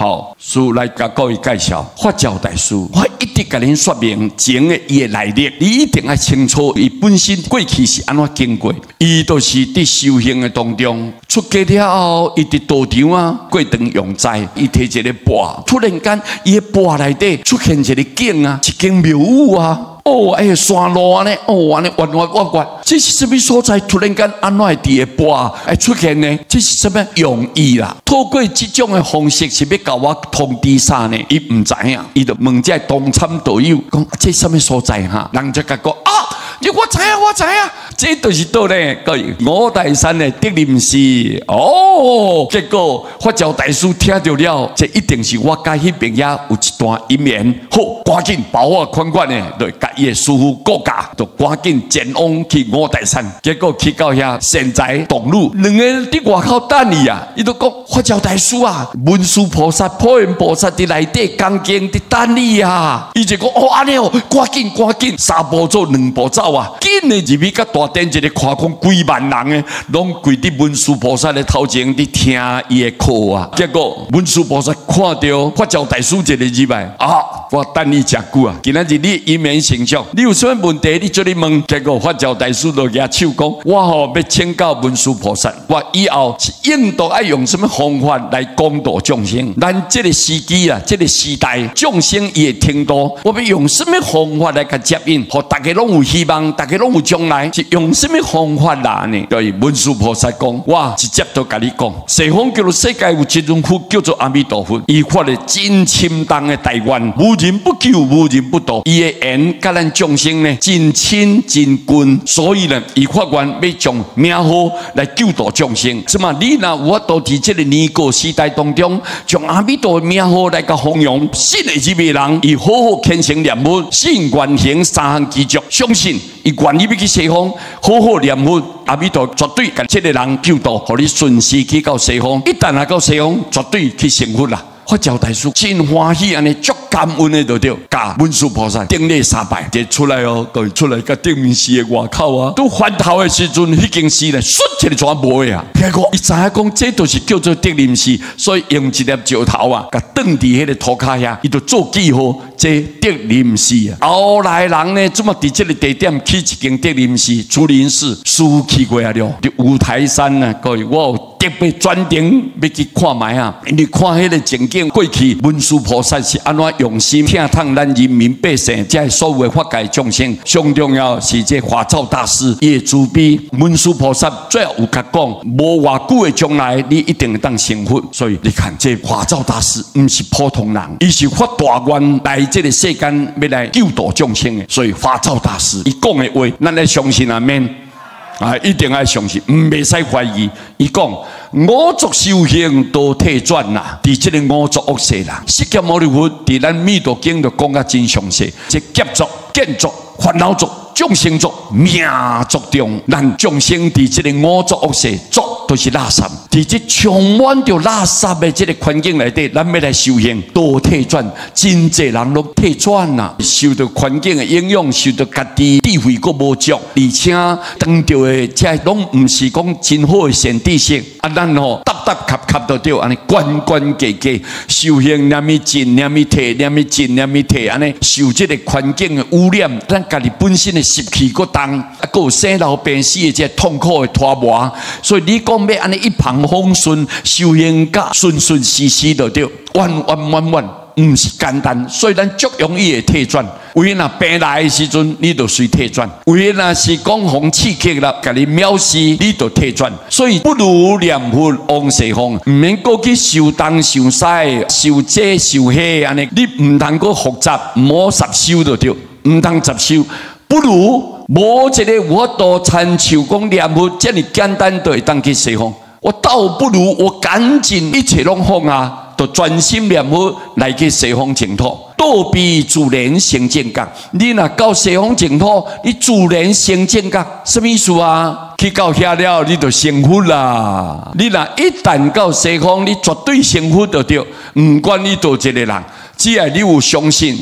好，师来甲各位介绍法教大师。我一直甲恁说明前的伊的来历，你一定要清楚伊本身过去是安怎经过。伊就是伫修行的当中出家了后，伊伫道场啊过堂用斋，伊摕一个钵，突然间伊的钵内底出现一个景啊，一间庙宇啊。哦，哎，山路安尼，哦，安尼弯弯弯弯，这是什么所在？突然间安怎会伫个钵会出现呢？这是什么用意啦？透过这种的方式是要甲我通知啥呢？伊唔知影，伊就问这同参道友讲，这什么所在哈？人就甲讲啊，我知影，我知影，这就是倒咧，各位五台山的德林寺哦。结果法教大师听到了，这一定是我甲迄边也有一段姻缘，好，赶紧把我款款的，对。伊的师傅告假，就赶紧前往去五台山。结果去到遐，现在同路两个伫外口等伊啊。伊就讲法教大师啊，文殊菩萨、普贤菩萨伫内底讲经伫等你啊。伊就讲哦，安尼哦，赶紧，三步走两步走啊，紧的入去甲大殿一个看讲几万人诶，拢跪伫文殊菩萨的头前伫听伊的课啊。结果文殊菩萨看到法教大师一个入来啊，我等你真久啊，今仔日你一面成。你有什么问题？你做你问，结果法教大师就举手讲：我吼要请教文殊菩萨，我以后是应当要用什么方法来广度众生？咱这个时机啊，这个时代众生伊的程度，我们用什么方法来甲接应？互大家拢有希望，大家拢有将来，是用什么方法啦呢？对文殊菩萨讲：我直接都甲你讲，西方叫做世界有一尊佛叫做阿弥陀佛，伊发了真深重的大愿，无人不救，无人不渡，伊的缘甲咱众生呢，真亲真近，所以呢，伊发愿要将名号来救度众生。即嘛，你若有法度伫这个年过时代当中，将阿弥陀的名号来甲弘扬，信的入面人，伊好好虔诚念佛，信愿行三项基足，相信伊愿意要去西方，好好念佛，阿弥陀绝对甲这个人救度，互你顺时去到西方。一旦来到西方，绝对去成佛啦。法教大师真欢喜安尼，足感恩的就对，甲文殊菩萨顶礼3拜，就出来哦，就出来甲德林寺的外口啊，都翻头的时阵，迄间寺咧，瞬一个全无啊。结果伊知影讲，这就是叫做德林寺，所以用一粒石头啊，甲放伫迄个土骹遐，伊就做记号，这德林寺啊。后来人呢，怎么伫这个地点起一间德林寺、竹林寺，师父去过啊了，伫五台山啊，各位我有特别专程要去看卖啊，你看迄个情景，过去文殊菩萨是安怎用心疼痛咱人民百姓，这所有的法界众生，上重要是这法照大师伊的慈悲。文殊菩萨最后有甲讲，无偌久的将来，你一定会当成佛。所以你看，这法照大师不是普通人，伊是发大愿来这个世间要来救度众生的。所以法照大师伊讲的话，咱来相信阿免。啊，一定要相信，袂使怀疑。伊讲五浊修行都退转啦，伫这个五浊恶世啦，释迦牟尼佛伫咱弥陀经就讲甲真详细，即劫浊、见浊、烦恼浊、众生浊、命浊中，咱众生伫这个五浊恶世，浊都是垃圾。伫这充满着垃圾的这个环境内底，咱要来修行，都退转，真济人拢退转啦，受到环境的影响，受到家己智慧阁无足，而且当着的这拢唔是讲真好的善知识，啊，咱吼搭卡到着安尼关计计修行，念咪进，念咪退，念咪进，念咪退，安尼受这个环境的污染，咱家己本身的湿气阁重，啊，阁有生老病死的这痛苦的拖磨，所以你讲要安尼一帆风顺，修行甲顺时就对，弯，唔是简单，所以咱足容易会退转。为若病来的时阵，你就随退转；为若是讲红刺激啦，甲你藐视，你就退转。所以不如念佛往西方，唔免过去受东受西、受这受迄安尼，你唔通过复杂，唔好杂修就对，唔通杂修，不如无一个法度参像讲念佛这么简单，就会当去西方。我倒不如我赶紧一切拢放啊！就专心念佛来去西方净土，倒比自然成正觉。你若到西方净土，你自然成正觉，什么意思啊？去到遐了，你就成佛啦。你若一旦到西方，你绝对成佛就对，唔管你多一个人。只要你有相信，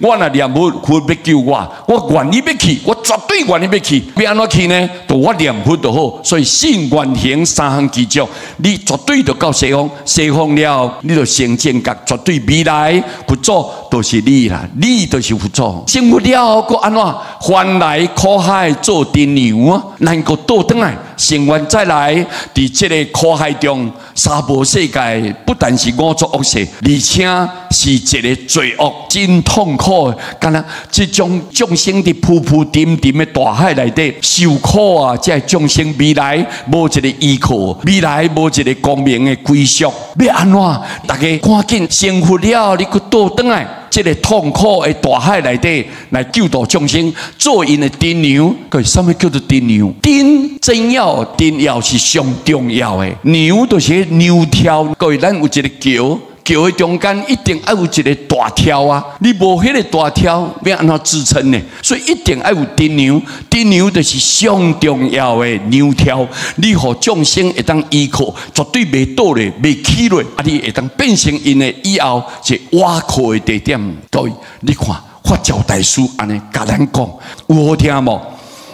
我若念佛，佛要救我，我愿意要去，我绝对愿意要去，要安怎去呢？就我念佛就好。所以信愿行三项基础，你绝对就到西方，西方了，你就成正觉，绝对未来佛祖就是你啦，你就是佛祖。成佛了，搁安怎？翻来苦海做din牛啊，能够倒转来，成愿再来，伫这个苦海中，娑婆世界不但是五浊恶世，而且是一个罪恶真痛苦的，敢若这种众生伫浮浮沉沉的大海内底受苦啊！这众生未来无一个依靠，未来无一个光明的归宿，要安怎？大家赶紧成佛了，你搁倒转来。这个痛苦的大海内底来救度众生，做因的din牛。个什么叫做din牛？din真要din要是上重要的，牛就是牛跳。各位，咱有一个桥。桥的中间一定要有一个大跳啊！你无迄个大跳，要安怎支撑呢？所以一定要有din牛，din牛就是上重要的牛跳。你互众生会当依靠，绝对袂倒咧，袂起落。啊，你会当变成因的以后是挖靠的地点。各位，你看法教大师安尼甲咱讲，有好听无？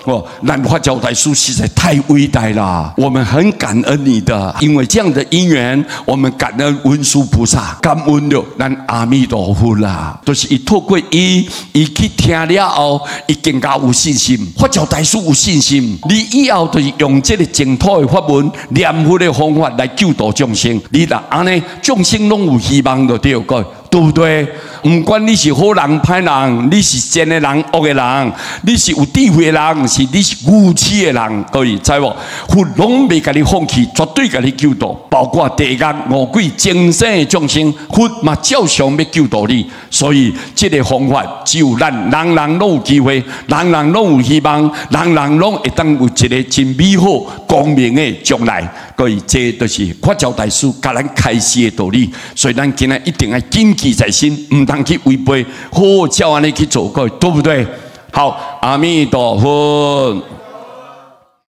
哦，咱法教大师实在太伟大了，我们很感恩你的，因为这样的因缘，我们感恩文殊菩萨，感恩了咱阿弥陀佛啦。都是伊透过伊去听了后，伊更加有信心。法教大师有信心，你以后就是用这个净土的法门、念佛的方法来救度众生。你若安尼，众生拢有希望就对个。对不对？不管你是好人歹人，你是善的人恶的人，你是有智慧的人，是你是愚痴的人，各位知无？佛拢未甲你放弃，绝对甲你救度，包括地狱、恶鬼、精神的众生，佛嘛照常要救度你。所以这个方法只有咱人人拢有机会，人人拢有希望，人人拢会当有一个真美好光明的将来。各位，这就是法教大师甲咱开示的道理。所以咱今日一定要谨记在心，唔通去违背，好好照安尼去做，各位对不对？好，阿弥陀佛。